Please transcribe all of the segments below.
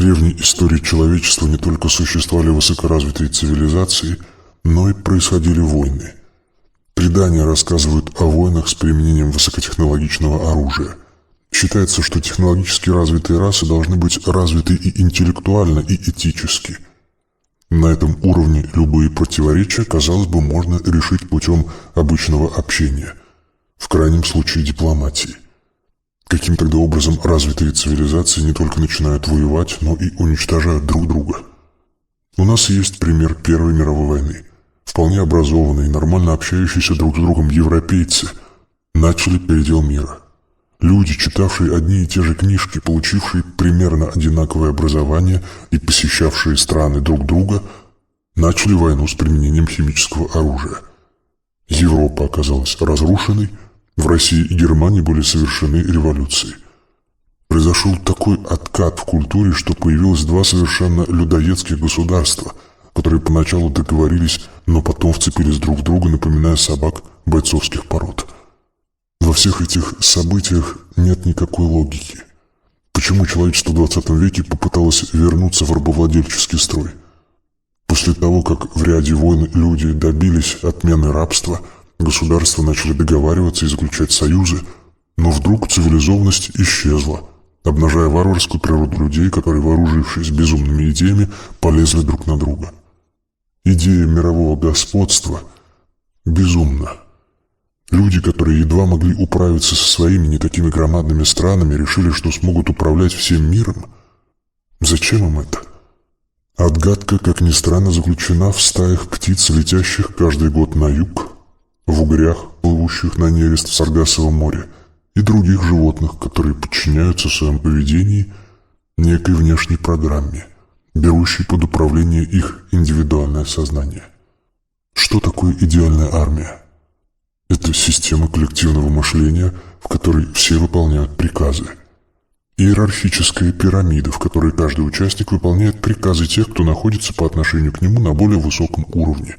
древней истории человечества не только существовали высокоразвитые цивилизации, но и происходили войны. Предания рассказывают о войнах с применением высокотехнологичного оружия. Считается, что технологически развитые расы должны быть развиты и интеллектуально, и этически. На этом уровне любые противоречия, казалось бы, можно решить путем обычного общения, в крайнем случае дипломатии. Каким тогда образом развитые цивилизации не только начинают воевать, но и уничтожают друг друга? У нас есть пример Первой мировой войны. Вполне образованные, нормально общающиеся друг с другом европейцы начали передел мира. Люди, читавшие одни и те же книжки, получившие примерно одинаковое образование и посещавшие страны друг друга, начали войну с применением химического оружия. Европа оказалась разрушенной, в России и Германии были совершены революции. Произошел такой откат в культуре, что появилось два совершенно людоедских государства, которые поначалу договорились, но потом вцепились друг в друга, напоминая собак бойцовских пород. Во всех этих событиях нет никакой логики. Почему человечество в 20 веке попыталось вернуться в рабовладельческий строй? После того, как в ряде войн люди добились отмены рабства, государства начали договариваться и заключать союзы, но вдруг цивилизованность исчезла, обнажая варварскую природу людей, которые, вооружившись безумными идеями, полезли друг на друга. Идея мирового господства безумна. Люди, которые едва могли управиться со своими не такими громадными странами, решили, что смогут управлять всем миром. Зачем им это? Отгадка, как ни странно, заключена в стаях птиц, летящих каждый год на юг, в угрях, плывущих на нерест в Саргассовом море, и других животных, которые подчиняются в своем поведении некой внешней программе, берущей под управление их индивидуальное сознание. Что такое идеальная армия? Это система коллективного мышления, в которой все выполняют приказы. Иерархическая пирамида, в которой каждый участник выполняет приказы тех, кто находится по отношению к нему на более высоком уровне.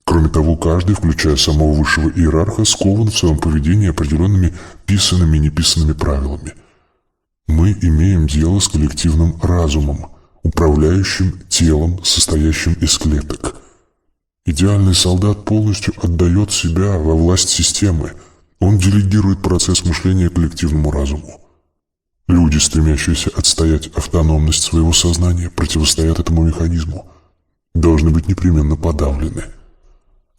Кроме того, каждый, включая самого высшего иерарха, скован в своем поведении определенными писанными и неписанными правилами. Мы имеем дело с коллективным разумом, управляющим телом, состоящим из клеток. Идеальный солдат полностью отдает себя во власть системы. Он делегирует процесс мышления коллективному разуму. Люди, стремящиеся отстоять автономность своего сознания, противостоят этому механизму, должны быть непременно подавлены.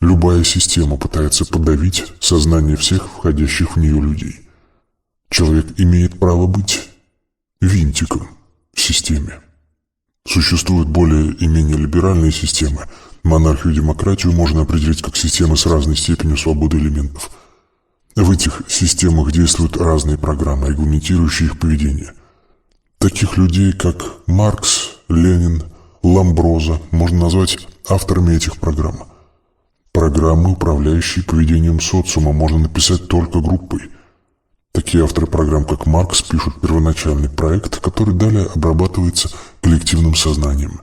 Любая система пытается подавить сознание всех входящих в нее людей. Человек имеет право быть винтиком в системе. Существуют более и менее либеральные системы. Монархию и демократию можно определить как системы с разной степенью свободы элементов. В этих системах действуют разные программы, регламентирующие их поведение. Таких людей, как Маркс, Ленин, Ламброза, можно назвать авторами этих программ. Программы, управляющие поведением социума, можно написать только группой. Такие авторы программ, как Маркс, пишут первоначальный проект, который далее обрабатывается коллективным сознанием.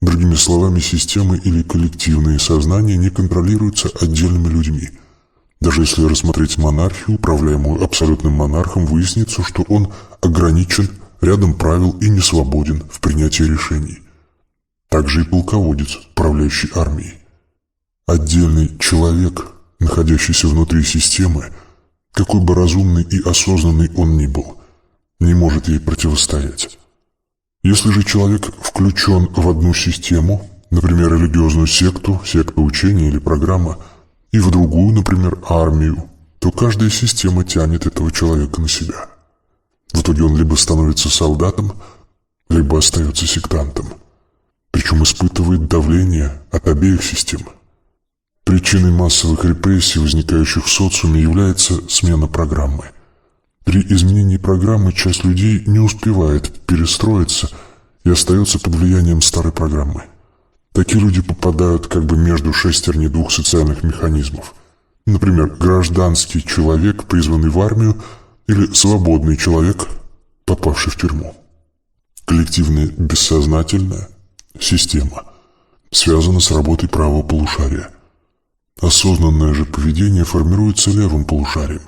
Другими словами, системы или коллективные сознания не контролируются отдельными людьми. Даже если рассмотреть монархию, управляемую абсолютным монархом, выяснится, что он ограничен рядом правил и не свободен в принятии решений. Также и полководец, управляющий армией. Отдельный человек, находящийся внутри системы, какой бы разумный и осознанный он ни был, не может ей противостоять. Если же человек включен в одну систему, например, религиозную секту, секту учения или программа, и в другую, например, армию, то каждая система тянет этого человека на себя. В итоге он либо становится солдатом, либо остается сектантом, причем испытывает давление от обеих систем. Причиной массовых репрессий, возникающих в социуме, является смена программы. При изменении программы часть людей не успевает перестроиться и остается под влиянием старой программы. Такие люди попадают как бы между шестерней двух социальных механизмов. Например, гражданский человек, призванный в армию, или свободный человек, попавший в тюрьму. Коллективная бессознательная система связана с работой правого полушария. Осознанное же поведение формируется левым полушарием.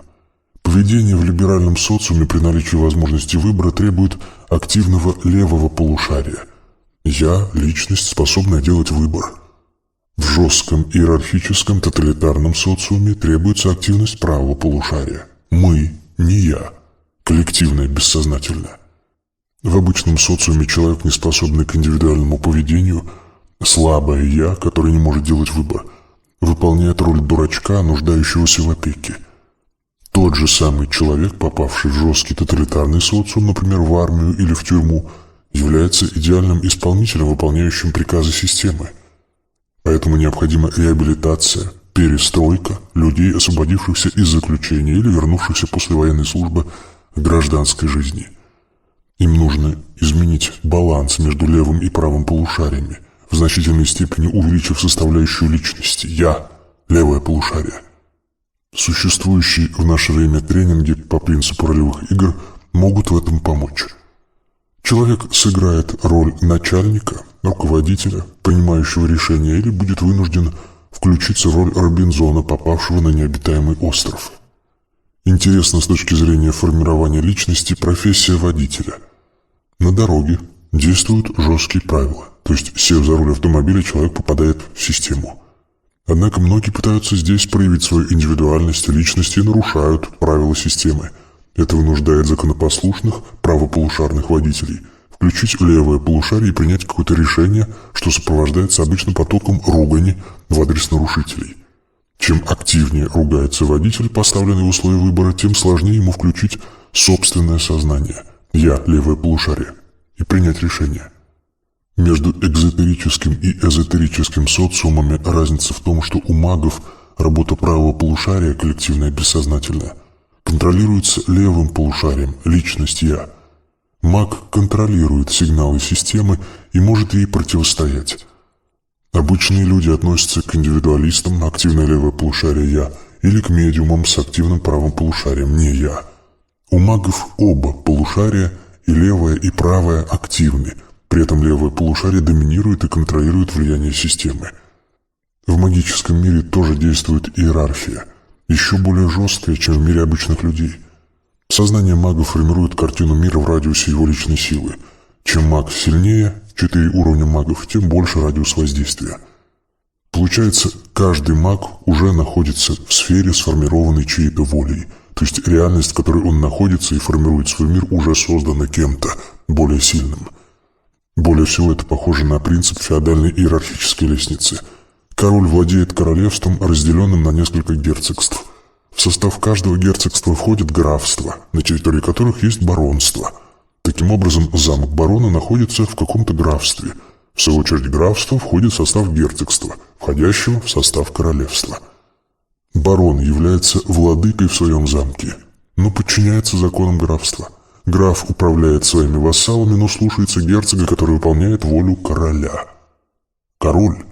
Поведение в либеральном социуме при наличии возможности выбора требует активного левого полушария. Я – личность, способная делать выбор. В жестком иерархическом тоталитарном социуме требуется активность правого полушария. Мы, не я. Коллективное, бессознательное. В обычном социуме человек, не способный к индивидуальному поведению, слабое «я», которое не может делать выбор, выполняет роль дурачка, нуждающегося в опеке. Тот же самый человек, попавший в жесткий тоталитарный социум, например, в армию или в тюрьму, является идеальным исполнителем, выполняющим приказы системы. Поэтому необходима реабилитация, перестройка людей, освободившихся из заключения или вернувшихся после военной службы к гражданской жизни. Им нужно изменить баланс между левым и правым полушариями, в значительной степени увеличив составляющую личности «я» – левое полушарие. Существующие в наше время тренинги по принципу ролевых игр могут в этом помочь. Человек сыграет роль начальника, руководителя, принимающего решения, или будет вынужден включиться в роль Робинзона, попавшего на необитаемый остров. Интересно с точки зрения формирования личности профессия водителя. На дороге действуют жесткие правила, то есть, сев за руль автомобиля, человек попадает в систему. Однако многие пытаются здесь проявить свою индивидуальность, личность и нарушают правила системы. Это вынуждает законопослушных, правополушарных водителей включить левое полушарие и принять какое-то решение, что сопровождается обычно потоком ругани в адрес нарушителей. Чем активнее ругается водитель, поставленный в условия выбора, тем сложнее ему включить собственное сознание «я» – левое полушарие и принять решение. Между экзотерическим и эзотерическим социумами разница в том, что у магов работа правого полушария, коллективная бессознательная, контролируется левым полушарием, личность «я». Маг контролирует сигналы системы и может ей противостоять. Обычные люди относятся к индивидуалистам, активное левое полушарие «я», или к медиумам с активным правым полушарием «не я». У магов оба полушария, и левое, и правое, активны. При этом левое полушарие доминирует и контролирует влияние системы. В магическом мире тоже действует иерархия, еще более жесткая, чем в мире обычных людей. Сознание мага формирует картину мира в радиусе его личной силы. Чем маг сильнее, 4 уровня магов, тем больше радиус воздействия. Получается, каждый маг уже находится в сфере, сформированной чьей-то волей. То есть реальность, в которой он находится и формирует свой мир, уже создана кем-то более сильным. Более всего это похоже на принцип феодальной иерархической лестницы. Король владеет королевством, разделенным на несколько герцогств. В состав каждого герцогства входит графство, на территории которых есть баронство. Таким образом, замок барона находится в каком-то графстве. В свою очередь, графство входит в состав герцогства, входящего в состав королевства. Барон является владыкой в своем замке, но подчиняется законам графства. Граф управляет своими вассалами, но слушается герцога, который выполняет волю короля. Король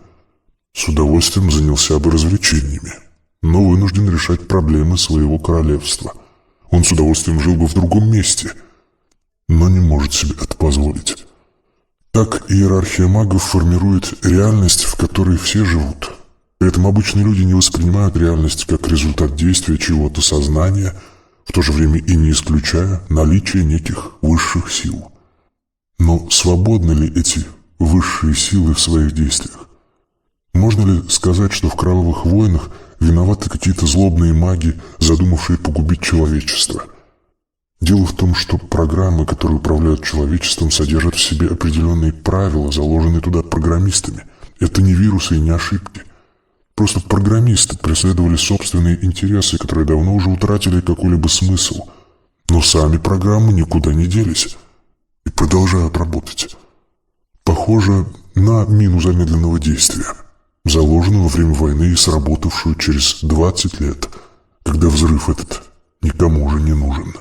с удовольствием занялся бы развлечениями, но вынужден решать проблемы своего королевства. Он с удовольствием жил бы в другом месте, но не может себе это позволить. Так иерархия магов формирует реальность, в которой все живут. При этом обычные люди не воспринимают реальность как результат действия чьего-то сознания, в то же время и не исключая наличие неких высших сил. Но свободны ли эти высшие силы в своих действиях? Можно ли сказать, что в кровавых войнах виноваты какие-то злобные маги, задумавшие погубить человечество? Дело в том, что программы, которые управляют человечеством, содержат в себе определенные правила, заложенные туда программистами. Это не вирусы и не ошибки. Просто программисты преследовали собственные интересы, которые давно уже утратили какой-либо смысл. Но сами программы никуда не делись и продолжают работать. Похоже на мину замедленного действия, заложенную во время войны и сработавшую через 20 лет, когда взрыв этот никому уже не нужен.